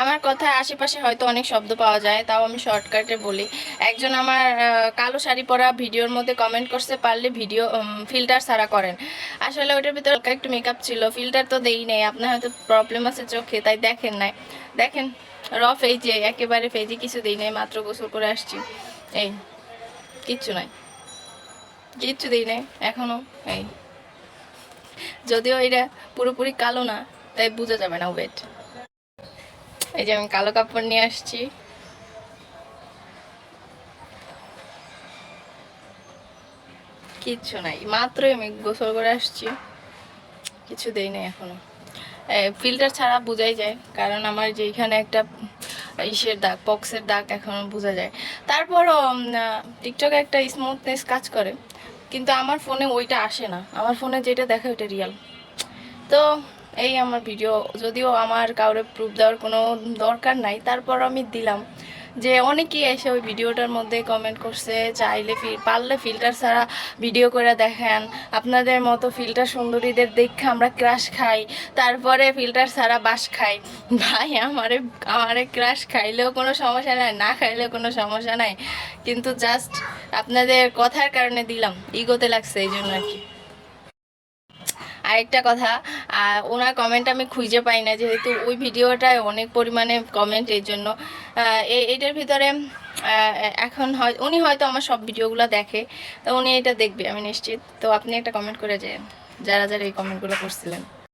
আমার কথায় আশেপাশে হয়তো অনেক শব্দ পাওয়া যায়, তাও আমি শর্টকাটে বলি। একজন আমার কালো শাড়ি পরা ভিডিওর মধ্যে কমেন্ট করতে পারলে ভিডিও ফিল্টার ছাড়া করেন। আসলে ওটার ভিতরে একটু মেকআপ ছিল, ফিল্টার তো দেই নাই। আপনার হয়তো প্রবলেম আছে চোখে, তাই দেখেন নাই। দেখেন ফেজে, একেবারে ফেজে কিছু দিই নাই, মাত্র গোসল করে আসছি। এই কিচ্ছু নাই, কিচ্ছু দিই নাই এখনো। এই যদিও এটা পুরোপুরি কালো না, তাই বোঝা যাবে না। ওয়েট, এই যে আমি কালো কাপড় নিয়ে আসছি। কিচ্ছু নাই, মাত্রই আমি গোসল করে আসছি, কিছু দেই নাই এখনো। ফিল্টার ছাড়া বোঝাই যায়, কারণ আমার যে এখানে একটা ইসের দাগ, পক্সের দাগ এখনো বোঝা যায়। তারপরও টিকটকে একটা স্মুথনেস কাজ করে, কিন্তু আমার ফোনে ওইটা আসে না। আমার ফোনে যেটা দেখে ওইটা রিয়াল। তো এই আমার ভিডিও, যদিও আমার কাউরে প্রুফ দেওয়ার কোনো দরকার নাই, তারপর আমি দিলাম যে অনেকেই এসে ওই ভিডিওটার মধ্যে কমেন্ট করছে চাইলে পারলে ফিল্টার ছাড়া ভিডিও করে দেখেন, আপনাদের মতো ফিল্টার সুন্দরীদের দেখে আমরা ক্রাশ খাই, তারপরে ফিল্টার ছাড়া বাস খাই। ভাই আমারে ক্রাশ খাইলেও কোনো সমস্যা নাই, না খাইলেও কোনো সমস্যা নাই, কিন্তু জাস্ট আপনাদের কথার কারণে দিলাম, ইগোতে লাগছে এই জন্য আর কি। আরেকটা কথা, ওনার কমেন্ট আমি খুঁজে পাই না, যেহেতু ওই ভিডিওটায় অনেক পরিমাণে কমেন্ট, এই জন্য এইটার ভিতরে এখন উনি হয়তো আমার সব ভিডিওগুলো দেখে, তো উনি এটা দেখবে আমি নিশ্চিত। তো আপনি একটা কমেন্ট করে যান, যারা যারা এই কমেন্টগুলো করছিলেন।